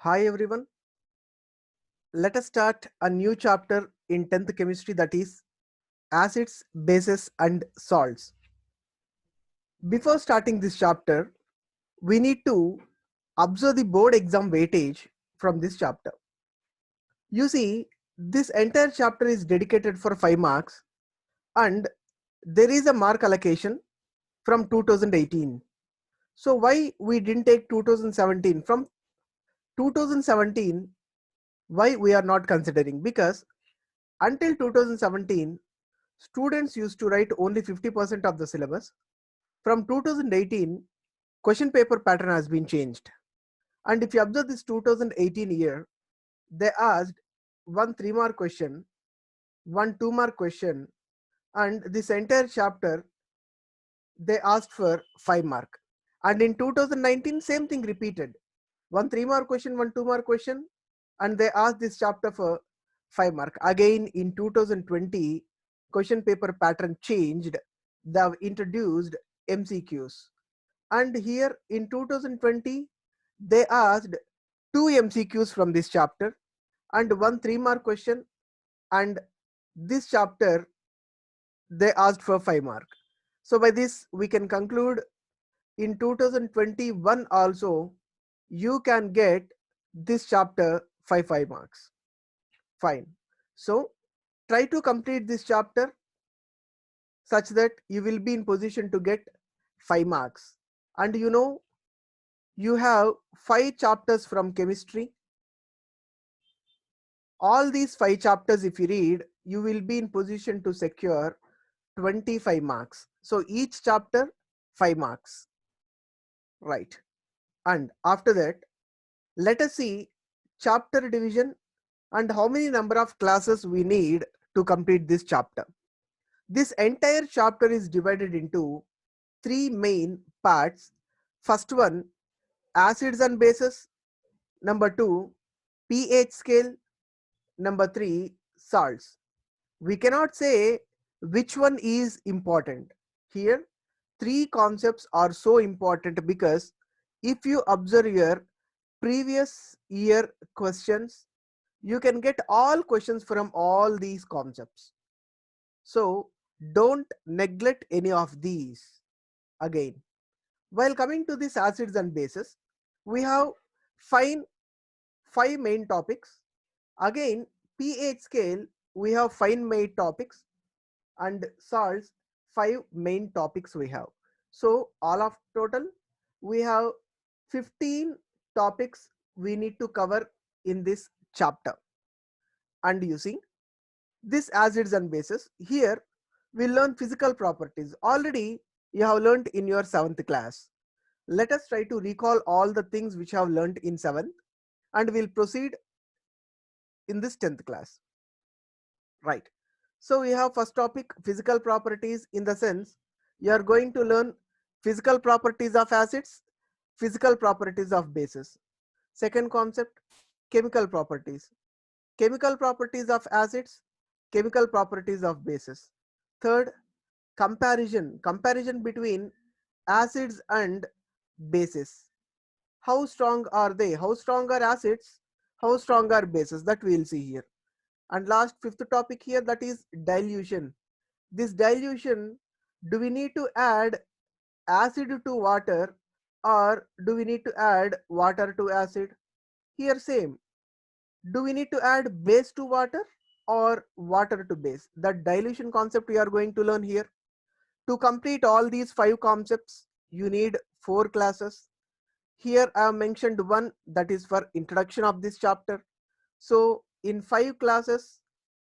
Hi everyone, let us start a new chapter in 10th chemistry, that is acids, bases and salts. Before starting this chapter, we need to observe the board exam weightage from this chapter. You see, this entire chapter is dedicated for 5 marks and there is a mark allocation from 2018. So why we didn't take 2017? From 2017, why we are not considering? Because until 2017, students used to write only 50% of the syllabus. From 2018, question paper pattern has been changed. And if you observe this 2018 year, they asked one 3-mark question, one 2-mark question, and this entire chapter they asked for 5 mark. And in 2019, same thing repeated. One 3-mark question, one 2-mark question, and they asked this chapter for 5 mark. Again in 2020, question paper pattern changed. They have introduced MCQs. And here in 2020, they asked 2 MCQs from this chapter and one 3-mark question, and this chapter they asked for 5 mark. So by this we can conclude in 2021 also you can get this chapter 5 marks. Fine. So try to complete this chapter such that you will be in position to get 5 marks. And you have 5 chapters from chemistry. All these 5 chapters if you read, you will be in position to secure 25 marks. So each chapter 5 marks. Right. And after that, let us see chapter division and how many number of classes we need to complete this chapter. This entire chapter is divided into 3 main parts. First one, acids and bases. Number 2, pH scale. Number 3, salts. We cannot say which one is important. Here, 3 concepts are so important because if you observe your previous year questions, you can get all questions from all these concepts. So don't neglect any of these. Again, while coming to these acids and bases, we have five main topics. Again, pH scale, we have 5 main topics, and salts, 5 main topics we have. So all of total we have 15 topics we need to cover in this chapter. And using this acids and bases, here we learn physical properties. Already you have learned in your 7th class. Let us try to recall all the things which you have learned in 7th and we'll proceed in this 10th class. Right. So we have first topic, physical properties, in the sense you are going to learn physical properties of acids, physical properties of bases. Second concept, chemical properties. Chemical properties of acids, chemical properties of bases. Third, comparison between acids and bases. How strong are they? How strong are acids? How strong are bases? That we will see here. And last, 5th topic here, that is dilution. This dilution, do we need to add acid to water or do we need to add water to acid? Here same. Do we need to add base to water or water to base? That dilution concept we are going to learn here. To complete all these 5 concepts, you need 4 classes. Here I have mentioned one, that is for introduction of this chapter. So in 5 classes,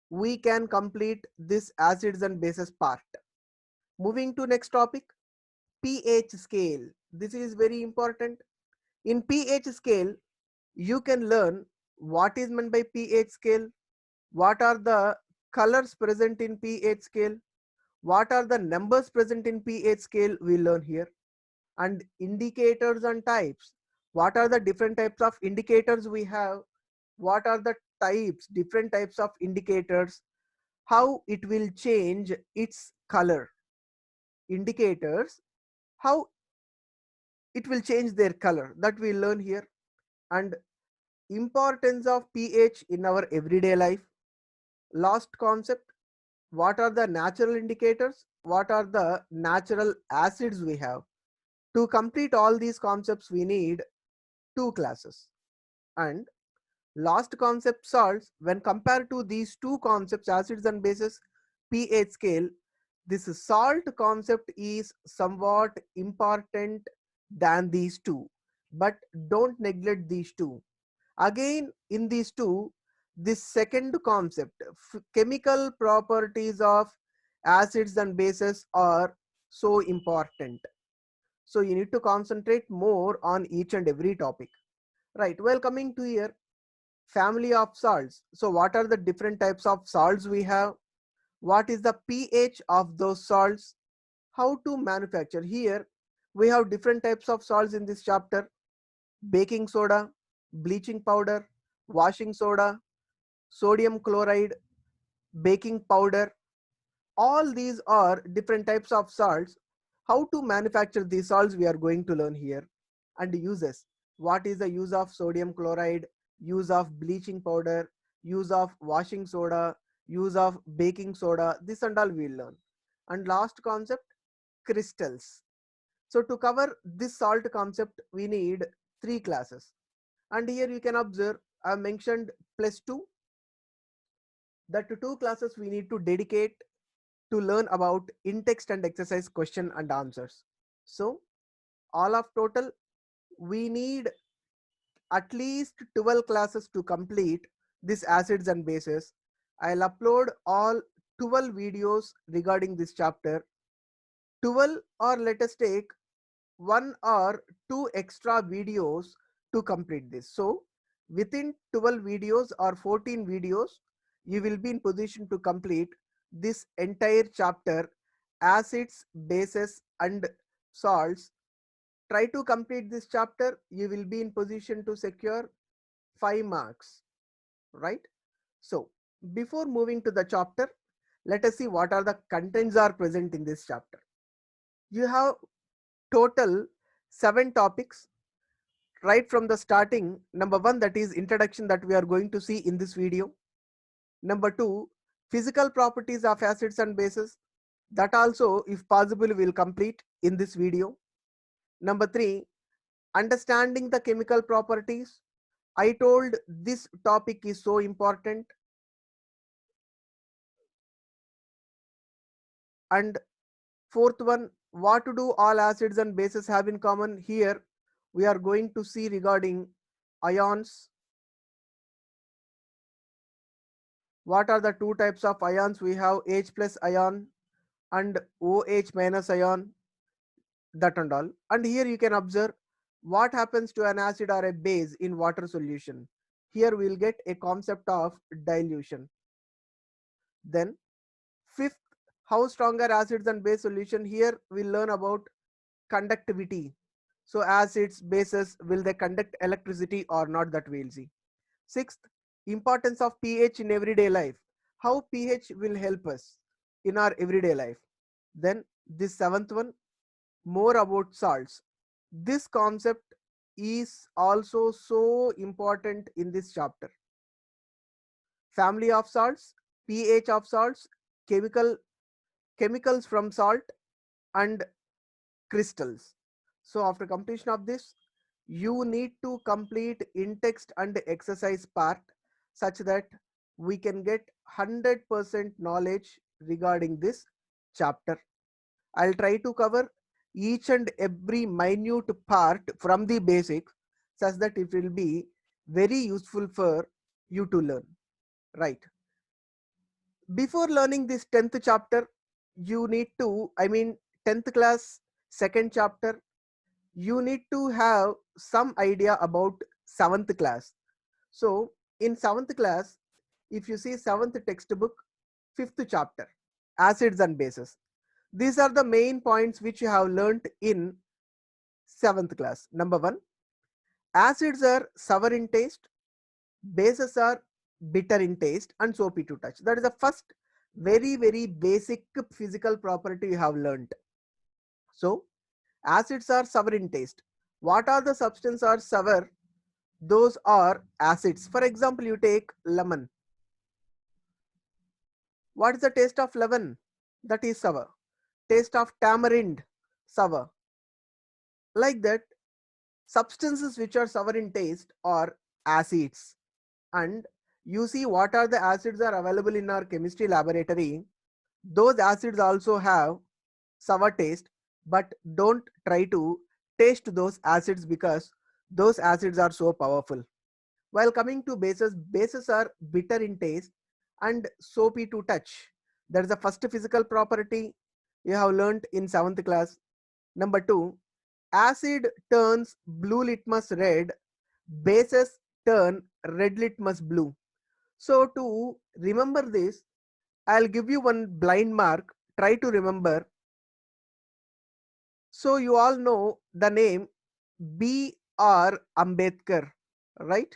we can complete this acids and bases part. Moving to next topic, pH scale. This is very important. In pH scale, you can learn what is meant by pH scale, what are the colors present in pH scale, what are the numbers present in pH scale, we learn here. And indicators and types. What are the different types of indicators we have? What are the types, different types of indicators? How it will change its color? Indicators, how it will change their color, that we learn here. And importance of pH in our everyday life. Last concept, what are the natural indicators, what are the natural acids we have. To complete all these concepts we need 2 classes. And last concept, salts, when compared to these 2 concepts, acids and bases, pH scale, this salt concept is somewhat important than these 2, but don't neglect these 2. Again, in these 2, this second concept, chemical properties of acids and bases are so important. So you need to concentrate more on each and every topic. Right, well, coming to here, family of salts. So what are the different types of salts we have? What is the pH of those salts? How to manufacture? Here we have different types of salts in this chapter: baking soda, bleaching powder, washing soda, sodium chloride, baking powder. All these are different types of salts. How to manufacture these salts we are going to learn here. And uses. What is the use of sodium chloride, use of bleaching powder, use of washing soda, use of baking soda, this and all we will learn. And last concept, crystals. So to cover this salt concept we need 3 classes. And here you can observe I have mentioned +2. That 2 classes we need to dedicate to learn about in-text and exercise question and answers. So all of total we need at least 12 classes to complete this acids and bases. I'll upload all 12 videos regarding this chapter. 12, or let us take 1 or 2 extra videos to complete this. So within 12 videos or 14 videos, you will be in position to complete this entire chapter, acids, bases and salts. Try to complete this chapter, you will be in position to secure 5 marks, right? So before moving to the chapter, let us see what are the contents are present in this chapter. You have total 7 topics right from the starting. Number 1, that is introduction, that we are going to see in this video. Number 2, physical properties of acids and bases, that also if possible we will complete in this video. Number 3, understanding the chemical properties. I told this topic is so important. And fourth one, what do all acids and bases have in common? Here we are going to see regarding ions. What are the 2 types of ions we have? H plus ion and OH minus ion, that and all. And here you can observe what happens to an acid or a base in water solution. Here we will get a concept of dilution. Then fifth, how stronger acids and base solution. Here we'll learn about conductivity. So acids, bases, will they conduct electricity or not, that we'll see. Sixth, importance of pH in everyday life. How pH will help us in our everyday life. Then this 7th one, more about salts. This concept is also so important in this chapter. Family of salts, pH of salts, chemicals from salt and crystals. So after completion of this, you need to complete in-text and exercise part such that we can get 100% knowledge regarding this chapter. I'll try to cover each and every minute part from the basics such that it will be very useful for you to learn, right? Before learning this 10th chapter, you need to, 10th class, second chapter, you need to have some idea about 7th class. So in 7th class, if you see 7th textbook, 5th chapter, acids and bases. These are the main points which you have learnt in 7th class. Number 1, acids are sour in taste, bases are bitter in taste and soapy to touch. That is the first very basic physical property you have learnt. So acids are sour in taste. What are the substances are sour? those are acids. For example, you take lemon. What is the taste of lemon? That is sour. Taste of tamarind, sour. Like that, substances which are sour in taste are acids. And you see what are the acids are available in our chemistry laboratory. Those acids also have sour taste, but don't try to taste those acids because those acids are so powerful. While coming to bases, bases are bitter in taste and soapy to touch. That is the first physical property you have learnt in 7th class. Number 2, acid turns blue litmus red, bases turn red litmus blue. So to remember this, I'll give you one blind mark. Try to remember. So you all know the name B.R. Ambedkar, right?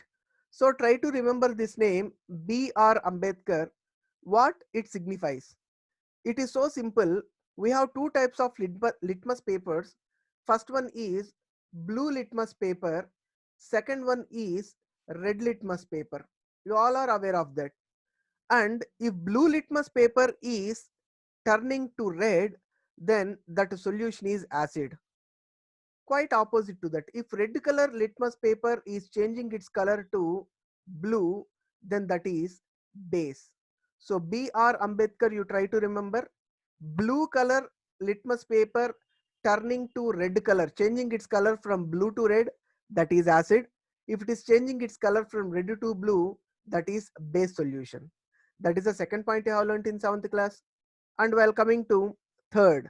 So try to remember this name B.R. Ambedkar, what it signifies. It is so simple. We have two types of litmus papers. First one is blue litmus paper. Second one is red litmus paper. You all are aware of that. And if blue litmus paper is turning to red, then that solution is acid. Quite opposite to that, if red color litmus paper is changing its color to blue, then that is base. So B.R. Ambedkar, you try to remember, blue color litmus paper turning to red color, changing its color from blue to red, that is acid. If it is changing its color from red to blue, that is base solution. That is the second point you have learnt in 7th class. And while coming to third,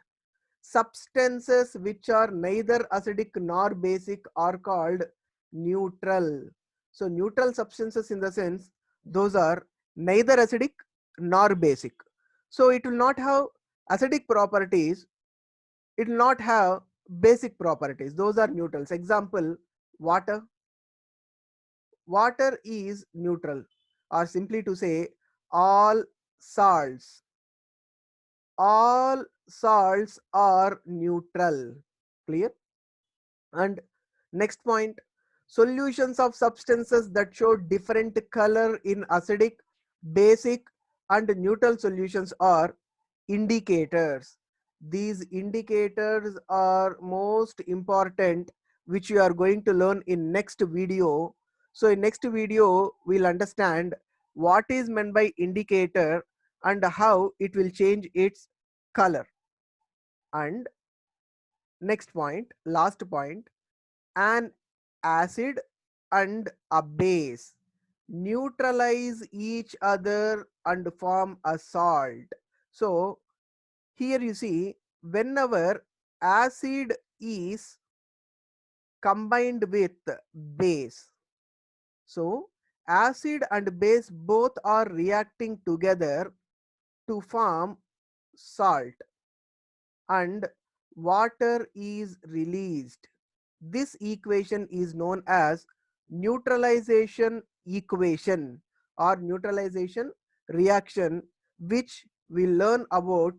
substances which are neither acidic nor basic are called neutral. So neutral substances in the sense, those are neither acidic nor basic. So it will not have acidic properties, it will not have basic properties. Those are neutrals. Example, water. Water is neutral, or simply to say, all salts. All salts are neutral. Clear? And next point, solutions of substances that show different color in acidic, basic and neutral solutions are indicators. These indicators are most important, which you are going to learn in next video. So in next video, we'll understand what is meant by indicator and how it will change its color. And next point, last point, an acid and a base neutralize each other and form a salt. So here you see, whenever acid is combined with base, so acid and base both are reacting together to form salt and water is released. This equation is known as neutralization equation or neutralization reaction, which we learn about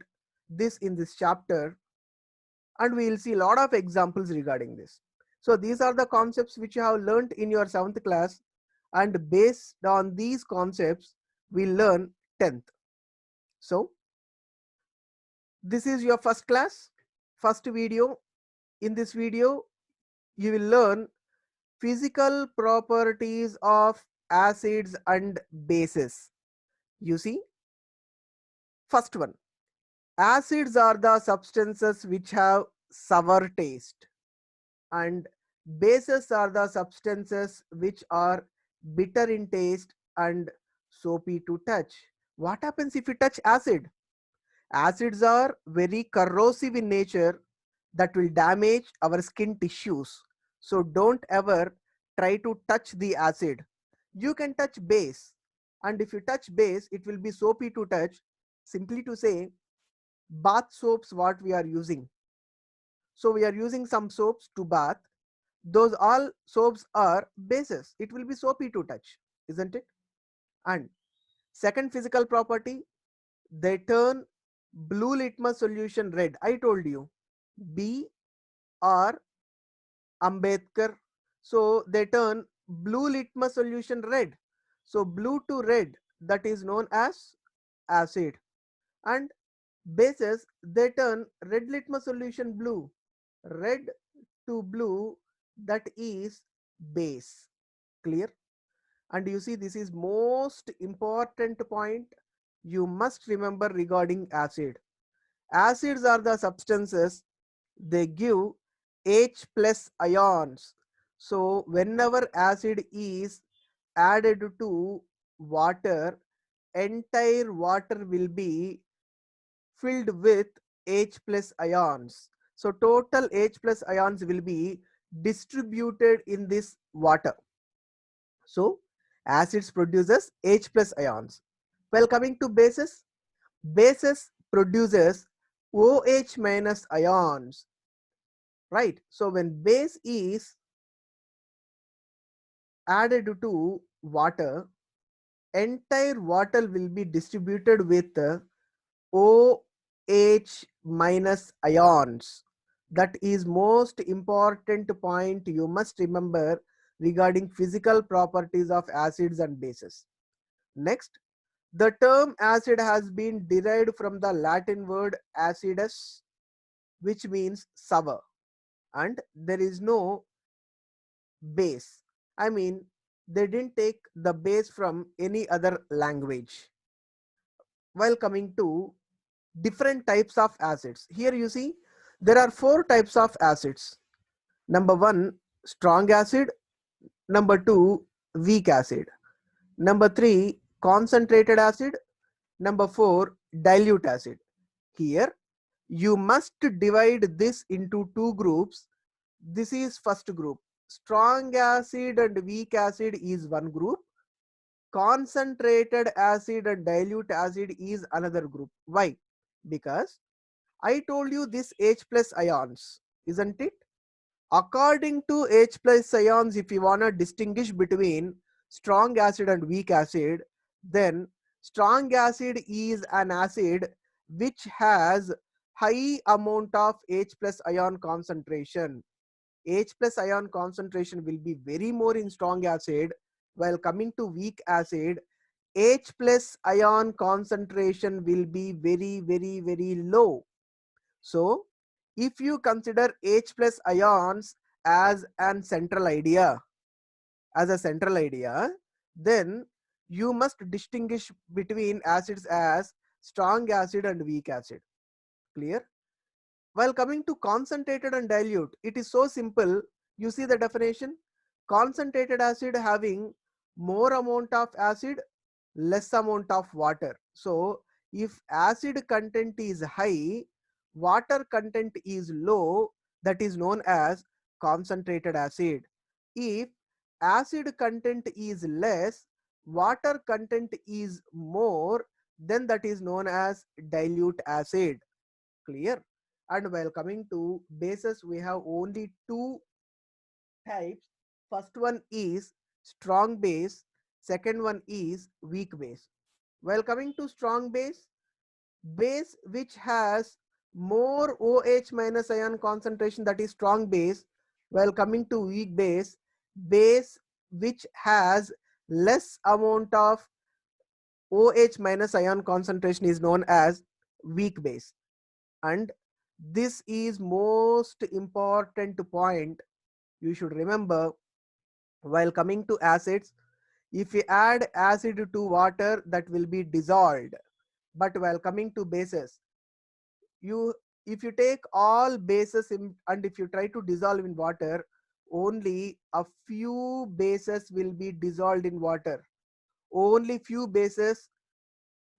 this in this chapter, and we will see a lot of examples regarding this. So these are the concepts which you have learned in your 7th class, and based on these concepts we learn 10th. So this is your first class, first video. In this video you will learn physical properties of acids and bases. You see, first one, acids are the substances which have sour taste, and bases are the substances which are bitter in taste and soapy to touch. What happens if you touch acid? Acids are very corrosive in nature, that will damage our skin tissues. So don't ever try to touch the acid. You can touch base, and if you touch base, it will be soapy to touch. Simply to say, bath soaps what we are using. So we are using some soaps to bath. Those all soaps are bases. It will be soapy to touch, isn't it? And second physical property, they turn blue litmus solution red. I told you, B or Ambedkar. So they turn blue litmus solution red. So blue to red, that is known as acid. And bases, they turn red litmus solution blue. Red to blue, that is base. Clear? And you see, this is most important point you must remember regarding acid. Acids are the substances, they give H plus ions. So whenever acid is added to water, entire water will be filled with H plus ions. So total H plus ions will be distributed in this water. So acids produces H plus ions. Well, coming to bases, bases produces OH minus ions, right? So when base is added to water, entire water will be distributed with OH minus ions. That is most important point you must remember regarding physical properties of acids and bases. Next, the term acid has been derived from the Latin word acidus, which means sour, and there is no base. I mean, they didn't take the base from any other language. While coming to different types of acids, here you see there are four types of acids. Number one, strong acid. Number two, weak acid. Number three, concentrated acid. Number four, dilute acid. Here you must divide this into two groups. This is first group. Strong acid and weak acid is one group. Concentrated acid and dilute acid is another group. Why? Because I told you this H plus ions, isn't it? According to H plus ions, if you want to distinguish between strong acid and weak acid, then strong acid is an acid which has high amount of H plus ion concentration. H plus ion concentration will be very more in strong acid, while coming to weak acid, H plus ion concentration will be very low. So if you consider H plus ions as an central idea, then you must distinguish between acids as strong acid and weak acid. Clear? While coming to concentrated and dilute, it is so simple. You see the definition. Concentrated acid having more amount of acid, less amount of water. So if acid content is high, water content is low, that is known as concentrated acid. If acid content is less, water content is more, then that is known as dilute acid. Clear? And while coming to bases, we have only two types. First one is strong base, second one is weak base. While coming to strong base, base which has more OH minus ion concentration, that is strong base. While coming to weak base, base which has less amount of OH minus ion concentration is known as weak base. And this is most important point you should remember while coming to acids. If you add acid to water, that will be dissolved. But while coming to bases, you if you take all bases in, and if you try to dissolve in water, only a few bases will be dissolved in water. Only few bases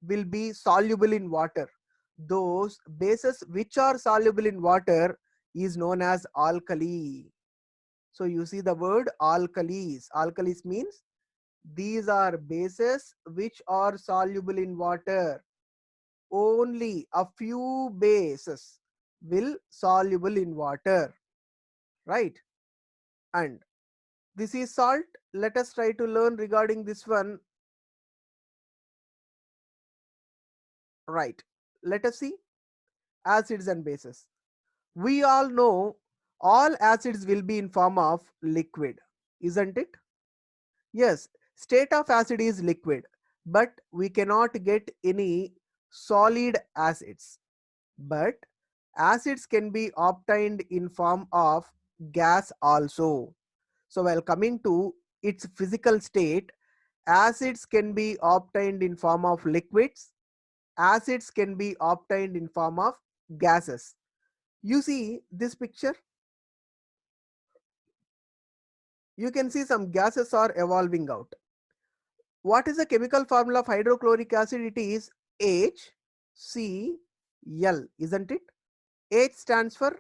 will be soluble in water. Those bases which are soluble in water is known as alkali. So you see the word alkalis. Alkalis means these are bases which are soluble in water. Only a few bases will soluble in water, right? And this is salt. Let us try to learn regarding this one, right? Let us see acids and bases. We all know all acids will be in form of liquid, isn't it? Yes, state of acid is liquid, but we cannot get any solid acids. But acids can be obtained in form of gas also. So while coming to its physical state, acids can be obtained in form of liquids, acids can be obtained in form of gases. You see this picture, you can see some gases are evolving out. What is the chemical formula of hydrochloric acid? It is HCl, isn't it? H stands for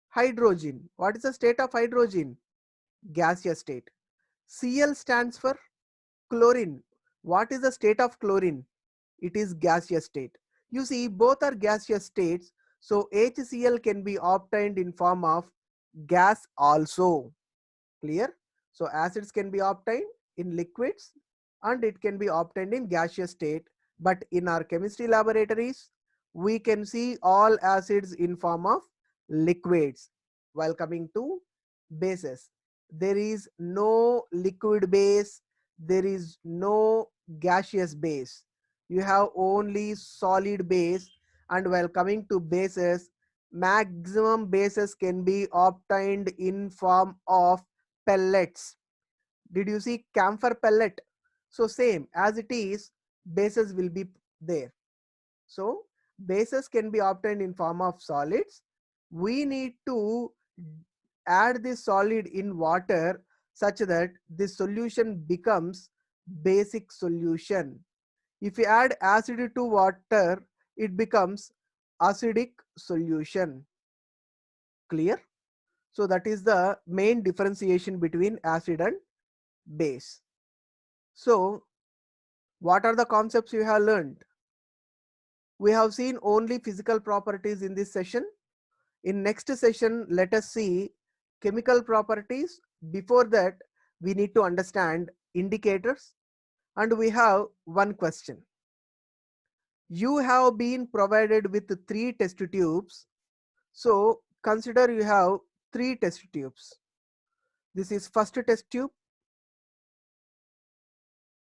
hydrogen. What is the state of hydrogen? Gaseous state. Cl stands for chlorine. What is the state of chlorine? It is gaseous state. You see, both are gaseous states, so HCl can be obtained in form of gas also. Clear? So acids can be obtained in liquids and it can be obtained in gaseous state. But in our chemistry laboratories, we can see all acids in form of liquids. While coming to bases, there is no liquid base, there is no gaseous base. You have only solid base. And while coming to bases, maximum bases can be obtained in form of pellets. Did you see camphor pellet? So same as it is, bases will be there. So bases can be obtained in form of solids. We need to add this solid in water such that this solution becomes basic solution. If you add acid to water, it becomes acidic solution. Clear? So that is the main differentiation between acid and base. So what are the concepts you have learned? We have seen only physical properties in this session. In next session, let us see chemical properties. Before that, we need to understand indicators. And we have one question. You have been provided with 3 test tubes. So consider you have 3 test tubes. This is first test tube.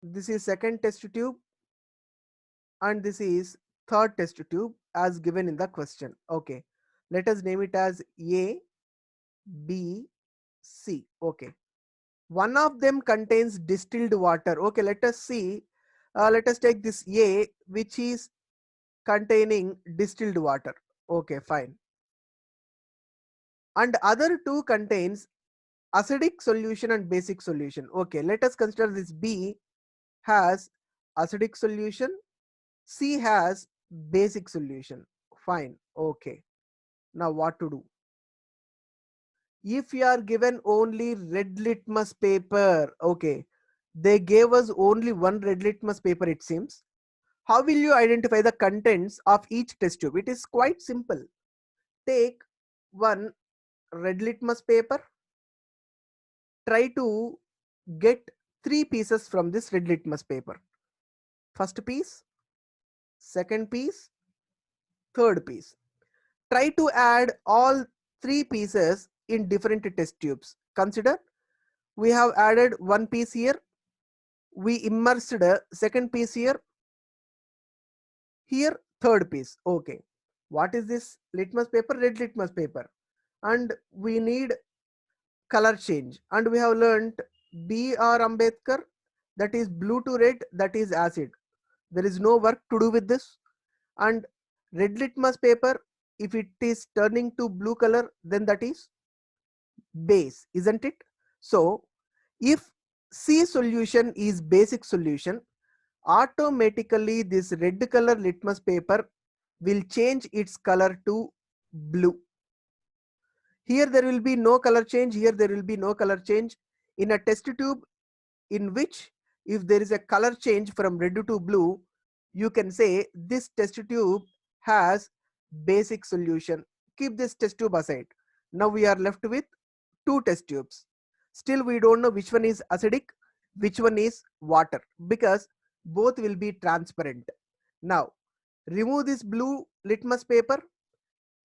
This is second test tube. And this is third test tube as given in the question. Okay, let us name it as A, B, C. Okay, one of them contains distilled water. Okay, let us see. Let us take this A, which is containing distilled water. Okay, fine. And other two contains acidic solution and basic solution. Okay, let us consider this B has acidic solution, C has basic solution. Fine. Okay. Now what to do? If you are given only red litmus paper, okay, they gave us only one red litmus paper, it seems. How will you identify the contents of each test tube? It is quite simple. Take one red litmus paper, try to get 3 pieces from this red litmus paper. First piece, second piece, third piece. Try to add all 3 pieces in different test tubes. Consider we have added one piece here, we immersed a second piece here, here third piece. Okay, what is this litmus paper? Red litmus paper, and we need color change, and we have learnt B.R. Ambedkar, that is blue to red, that is acid. There is no work to do with this. And red litmus paper, if it is turning to blue color, then that is base, isn't it? So if C solution is basic solution, automatically this red color litmus paper will change its color to blue. Here there will be no color change, here there will be no color change. In a test tube in which if there is a color change from red to blue, you can say this test tube has basic solution. Keep this test tube aside. Now we are left with 2 test tubes. Still we don't know which one is acidic, which one is water, because both will be transparent. Now remove this blue litmus paper.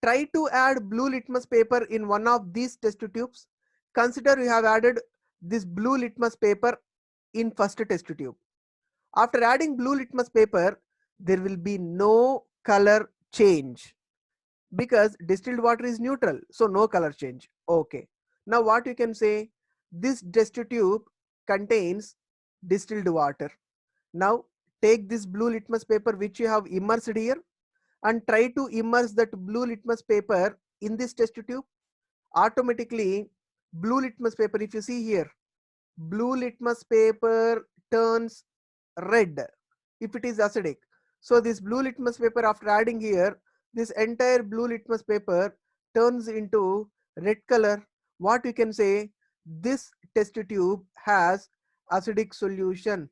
Try to add blue litmus paper in one of these test tubes. Consider you have added this blue litmus paper in first test tube. After adding blue litmus paper, there will be no color change because distilled water is neutral, so no color change. Okay. Now what you can say, this test tube contains distilled water. Now take this blue litmus paper which you have immersed here and try to immerse that blue litmus paper in this test tube. Automatically blue litmus paper, if you see here, blue litmus paper turns red if it is acidic. So this blue litmus paper, after adding here, this entire blue litmus paper turns into red color. What you can say, this test tube has acidic solution.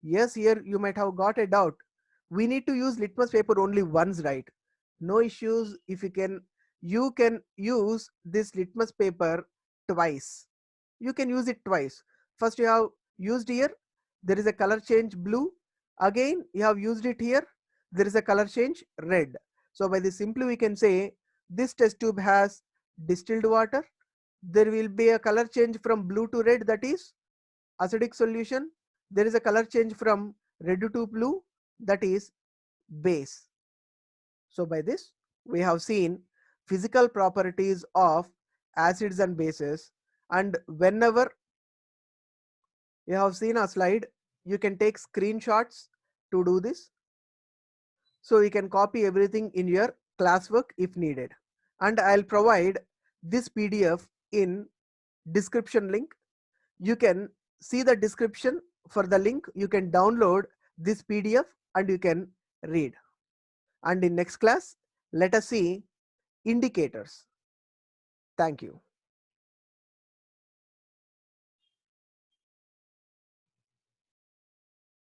Yes, here you might have got a doubt. We need to use litmus paper only once, right? No issues. If you can use this litmus paper twice. You can use it twice. First you have used here, there is a color change blue. Again you have used it here, there is a color change red. So by this simply we can say this test tube has distilled water. There will be a color change from blue to red, that is acidic solution. There is a color change from red to blue, that is base. So by this we have seen physical properties of acids and bases, and whenever you have seen a slide, you can take screenshots to do this. So you can copy everything in your classwork if needed. And I'll provide this PDF in description link. You can see the description for the link. You can download this PDF and you can read. And in next class, let us see indicators. Thank you.